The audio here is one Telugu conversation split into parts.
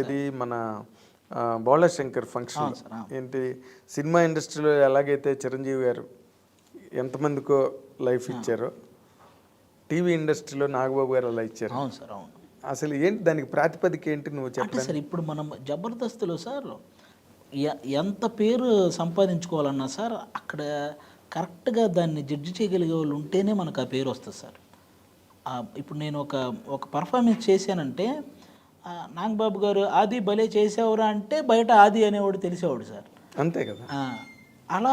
ఇది మన బోళా శంకర్ ఫంక్షన్ ఏంటి సినిమా ఇండస్ట్రీలో ఎలాగైతే చిరంజీవి గారు ఎంతమందికో లైఫ్ ఇచ్చారో టీవీ ఇండస్ట్రీలో నాగబాబు గారు అలా ఇచ్చారు. అవును సార్, అవును. అసలు ఏంటి దానికి ప్రాతిపదిక ఏంటి నువ్వు చెప్పండి సార్? ఇప్పుడు మనం జబర్దస్త్లో సార్ ఎంత పేరు సంపాదించుకోవాలన్నా సార్ అక్కడ కరెక్ట్గా దాన్ని జడ్జి చేయగలిగే వాళ్ళు ఉంటేనే మనకు ఆ పేరు వస్తుంది సార్. ఇప్పుడు నేను ఒక పర్ఫార్మెన్స్ చేశానంటే నాగబాబు గారు ఆది భలే చేసేవారా అంటే బయట ఆది అనేవాడు తెలిసేవాడు సార్. అంతే కదా. అలా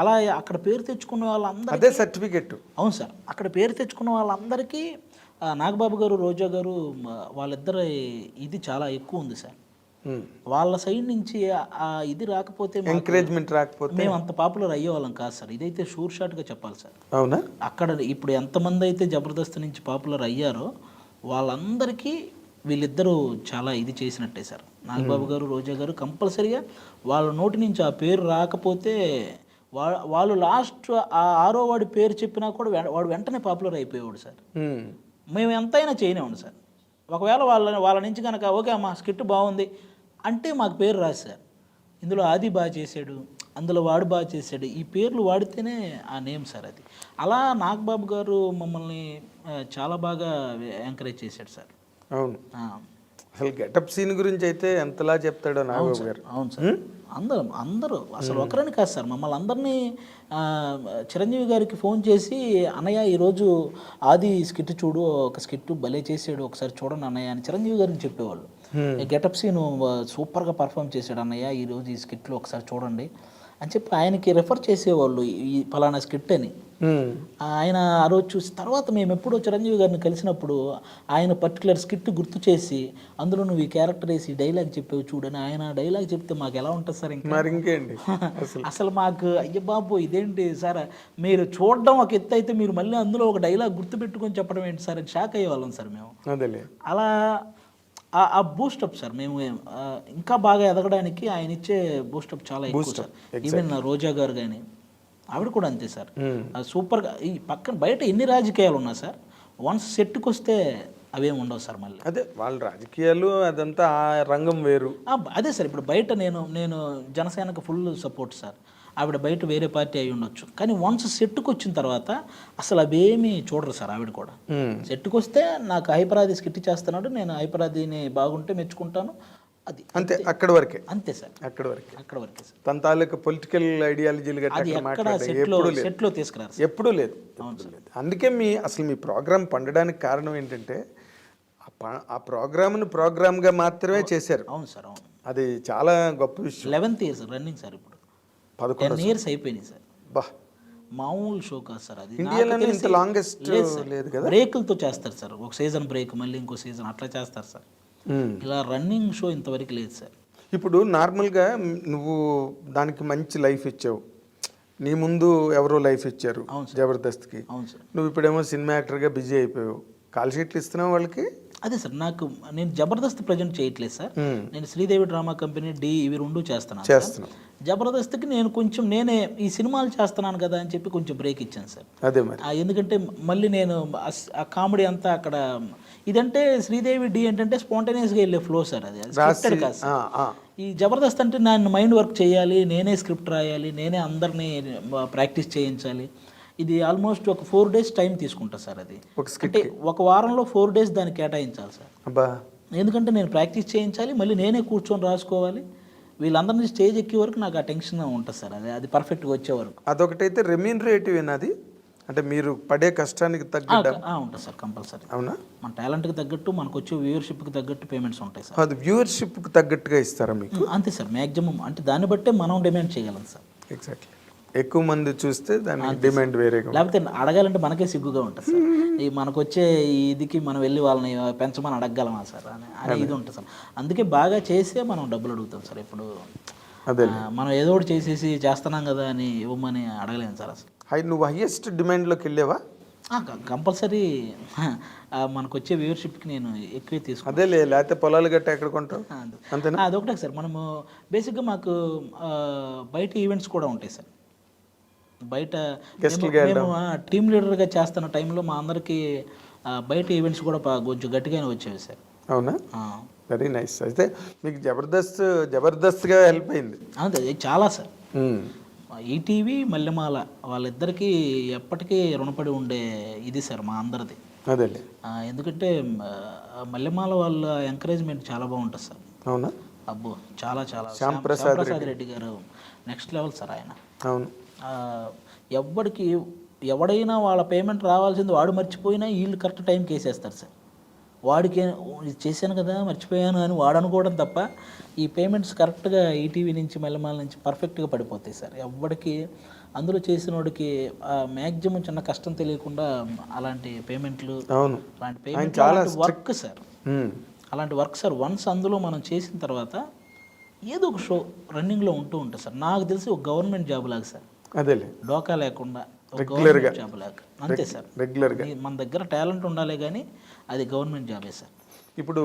అలా అక్కడ పేరు తెచ్చుకున్న వాళ్ళందరూ అదే సర్టిఫికెట్. అవును సార్, అక్కడ పేరు తెచ్చుకున్న వాళ్ళందరికీ నాగబాబు గారు రోజా గారు వాళ్ళిద్దరు ఇది చాలా ఎక్కువ ఉంది సార్. వాళ్ళ సైడ్ నుంచి ఇది రాకపోతే ఎంకరేజ్మెంట్ రాకపోతే మేము అంత పాపులర్ అయ్యేవాళ్ళం కాదు సార్. ఇదైతే షూర్ షాట్గా చెప్పాలి సార్. అవునా? అక్కడ ఇప్పుడు ఎంతమంది అయితే జబర్దస్త్ నుంచి పాపులర్ అయ్యారో వాళ్ళందరికీ వీళ్ళిద్దరూ చాలా ఇది చేసినట్టే సార్. నాగబాబు గారు రోజా గారు కంపల్సరీగా వాళ్ళ నోటి నుంచి ఆ పేరు రాకపోతే వాళ్ళు లాస్ట్ ఆ ఆరో వాడి పేరు చెప్పినా కూడా వాడు వెంటనే పాపులర్ అయిపోయేవాడు సార్. మేము ఎంతైనా చేయనివ్వండి సార్. ఒకవేళ వాళ్ళ నుంచి కనుక ఓకే అమ్మా స్కిట్ బాగుంది అంటే మాకు పేరు రాదు సార్. ఇందులో ఆది బాగా చేశాడు, అందులో వాడు బాగా చేశాడు, ఈ పేర్లు వాడితేనే ఆ నేమ్ సార్. అది అలా నాగబాబు గారు మమ్మల్ని చాలా బాగా ఎంకరేజ్ చేశాడు సార్. అవును. అసలు గెటప్ సీన్ గురించి అయితే ఎంతలా చెప్తాడో నాగబాబు గారు. అవును సార్, అందరూ అసలు ఒకరని కాదు సార్, మమ్మల్ని అందరినీ చిరంజీవి గారికి ఫోన్ చేసి అన్నయ్య ఈరోజు ఆది స్కిట్ చూడు, ఒక స్కిట్ భలే చేసాడు, ఒకసారి చూడండి అన్నయ్య అని చిరంజీవి గారికి చెప్పేవాళ్ళు. గెటప్ సీన్ సూపర్గా పర్ఫామ్ చేశాడు అన్నయ్య, ఈరోజు ఈ స్కిట్లో ఒకసారి చూడండి అని చెప్పి ఆయనకి రెఫర్ చేసేవాళ్ళు ఈ ఫలానా స్కిట్ అని. ఆయన ఆ రోజు చూసి తర్వాత మేము ఎప్పుడో చిరంజీవి గారిని కలిసినప్పుడు ఆయన పర్టికులర్ స్కిట్ గుర్తు చేసి అందులో నువ్వు ఈ క్యారెక్టర్ వేసి డైలాగ్ చెప్పావు చూడని ఆయన డైలాగ్ చెప్తే మాకు ఎలా ఉంటుంది సార్? ఇంకేంటి అసలు మాకు అయ్య బాబు ఇదేంటి సార్, మీరు చూడడం ఒక ఎత్తు అయితే మీరు మళ్ళీ అందులో ఒక డైలాగ్ గుర్తు పెట్టుకొని చెప్పడం ఏంటి సార్ అని షాక్ అయ్యేవాళ్ళం సార్ మేము. అలా ఆ బూస్టప్ సార్ మేము ఇంకా బాగా ఎదగడానికి ఆయన ఇచ్చే బూస్టప్ చాలా ఎక్కువ సార్. ఈవెన్ రోజా గారు కానీ ఆవిడ కూడా అంతే సార్. సూపర్గా ఈ పక్కన బయట ఎన్ని రాజకీయాలు ఉన్నా సార్ వన్స్ సెట్కి వస్తే అవేమి ఉండవు సార్. మళ్ళీ అదే వాళ్ళ రాజకీయాలు అదంతా ఆ రంగం వేరు. అదే సార్, ఇప్పుడు బయట నేను జనసేనకు ఫుల్ సపోర్ట్ సార్. ఆవిడ బయట వేరే పార్టీ అయి ఉండొచ్చు కానీ వన్స్ సెట్కి వచ్చిన తర్వాత అసలు అవేమీ చూడరు సార్. ఆవిడ కూడా సెట్కి వస్తే నాకు హైపరాది స్కిట్ చేస్తున్నాడు, నేను హైపరాదిని బాగుంటే మెచ్చుకుంటాను, అది అంతే. అక్కడి వరకే. అంతే సార్, అక్కడి వరకే సార్. తన తాలూకా పొలిటికల్ ఐడియాలజీలు సెట్లో తీసుకురారు, ఎప్పుడూ లేదు. అందుకే అసలు మీ ప్రోగ్రామ్ పండడానికి కారణం ఏంటంటే ఆ ప్రోగ్రామ్గా మాత్రమే చేశారు. అవును సార్, అవును. అది చాలా గొప్ప విషయం. 11th years running sir. ఇప్పుడు 10 years అయిపోయినాయి సార్. బా మామూలు షో కాదు సార్. అది ఇండియాలోనే ఇంత లాంగెస్ట్ లేదు కదా. బ్రేకులతో చేస్తారు సార్, ఒక సీజన్ బ్రేక్ మళ్ళీ ఇంకో సీజన్ అట్లా చేస్తారు సార్. ఇలా రన్నింగ్ షో ఇంతవరకు లేదు సార్. ఇప్పుడు నార్మల్గా నువ్వు దానికి మంచి లైఫ్ ఇచ్చావు, నీ ముందు ఎవరో లైఫ్ ఇచ్చారు జబర్దస్త్కి. అవును సార్. నువ్వు ఇప్పుడేమో సినిమా యాక్టర్గా బిజీ అయిపోయావు, కాల్ షీట్లు ఇస్తున్నావు వాళ్ళకి. అదే సార్, నేను జబర్దస్త్ ప్రజెంట్ చేయట్లేదు సార్. నేను శ్రీదేవి డ్రామా కంపెనీ ఇవి రెండు చేస్తున్నాను. జబర్దస్త్కి నేను కొంచెం నేనే ఈ సినిమాలు చేస్తున్నాను కదా అని చెప్పి కొంచెం బ్రేక్ ఇచ్చాను సార్. అదే మరి. ఎందుకంటే మళ్ళీ నేను ఆ కామెడీ అంతా అక్కడ ఇదంటే శ్రీదేవి ఏంటంటే స్పాంటేనియస్గా వెళ్ళే ఫ్లో సార్. అది స్క్రిప్టెడ్ కాదు సార్. ఈ జబర్దస్త్ అంటే నేను మైండ్ వర్క్ చేయాలి, నేనే స్క్రిప్ట్ రాయాలి, నేనే అందరినీ ప్రాక్టీస్ చేయించాలి. ఇది ఆల్మోస్ట్ ఒక 4 days టైం తీసుకుంటా సార్. అది అంటే ఒక వారంలో 4 days దాన్ని కేటాయించాలి సార్. ఎందుకంటే నేను ప్రాక్టీస్ చేయించాలి, మళ్ళీ నేనే కూర్చొని రాసుకోవాలి, వీళ్ళందరినీ స్టేజ్ ఎక్కే వరకు నాకు ఆ టెన్షన్ ఉంటుంది సార్. అది పర్ఫెక్ట్గా వచ్చే వరకు. అదొకటైతే రెమ్యూనరేటివ్ అది, అంటే మీరు పడే కష్టానికి తగ్గట్టు ఉంటుంది సార్ కంపల్సరీ. అవునా? మన టాలెంట్కి తగ్గట్టు మనకు వచ్చే వ్యూవర్షిప్కి తగ్గట్టు పేమెంట్స్ ఉంటాయి సార్. అది వ్యూవర్షిప్కి తగ్గట్టుగా ఇస్తారా మీకు? అంతే సార్, మ్యాక్సిమం అంటే దాన్ని బట్టే మనం డిమాండ్ చేయగలం సార్. ఎగ్జాక్ట్లీ. ఎక్కువ మంది చూస్తే దాని డిమాండ్ వేరేగా, లేకపోతే అడగాలంటే మనకే సిగ్గుగా ఉంటుంది సార్. ఈ మనకు వచ్చే ఇదికి మనం వెళ్ళి వాళ్ళని పెంచమని అడగగలమా సార్ అని ఇది ఉంటుంది సార్. అందుకే బాగా చేసే మనం డబ్బులు అడుగుతాం సార్. ఇప్పుడు అదే మనం ఏదో ఒకటి చేసేసి చేస్తున్నాం కదా అని ఇవ్వమని అడగలేము సార్ అసలు. నువ్వు హైయెస్ట్ డిమాండ్లోకి వెళ్ళావా? కంపల్సరీ మనకు వచ్చే వ్యూవర్షిప్కి నేను ఎక్కువే తీసుకుంటాను. అదే లేకపోతే పొలాలు గట్ట ఎక్కడ కొంటావు అంతేనా? అదొకటే సార్. మనము బేసిక్గా మాకు బయట ఈవెంట్స్ కూడా ఉంటాయి సార్. బయట మేము టీమ్ లీడర్గా చేస్తున్న టైంలో మా అందరికీ బయట ఈవెంట్స్ కూడా కొంచెం గట్టిగానే వచ్చేవి సార్. అవునా? Very nice. అయితే మీకు జబర్దస్త్గా హెల్ప్ అయింది. అంతే చాలా సార్. ఉమ్, ఈటీవీ మల్లెమాల వాళ్ళిద్దరికీ ఎప్పటికీ రుణపడి ఉండే ఇది సార్ మా అందరిది. అదేలే. ఎందుకంటే మల్లెమాల వాళ్ళ ఎంకరేజ్మెంట్ చాలా బాగుంటుంది సార్. అవునా? అబ్బో చాలా చాలా. శ్యాంప్రసాద్ రెడ్డి గారు నెక్స్ట్ లెవెల్ సార్ ఆయన. అవును. ఎవడైనా వాళ్ళ పేమెంట్ రావాల్సింది వాడు మర్చిపోయినా వీళ్ళు కరెక్ట్ టైంకి వేసేస్తారు సార్. వాడికి ఇది చేశాను కదా మర్చిపోయాను అని వాడు అనుకోవడం తప్ప ఈ పేమెంట్స్ కరెక్ట్గా ఈటీవీ నుంచి మల్లెమాల నుంచి పర్ఫెక్ట్గా పడిపోతాయి సార్. ఎవరికి అందులో చేసిన వాడికి మ్యాక్సిమం చిన్న కష్టం తెలియకుండా అలాంటి పేమెంట్లు, అవును, అలాంటి పేమెంట్ వర్క్ సార్, అలాంటి వర్క్ సార్ వన్స్ అందులో మనం చేసిన తర్వాత ఏదో ఒక షో రన్నింగ్లో ఉంటూ ఉంటుంది సార్. నాకు తెలిసి ఒక గవర్నమెంట్ జాబ్ లాగా సార్. అదేలే. డోకా లేకుండా గవర్నమెంట్ జాబ్ లాగా అంతే సార్. రెగ్యులర్గా మన దగ్గర టాలెంట్ ఉండాలి కానీ అది గవర్నమెంట్ జాబే సార్. ఇప్పుడు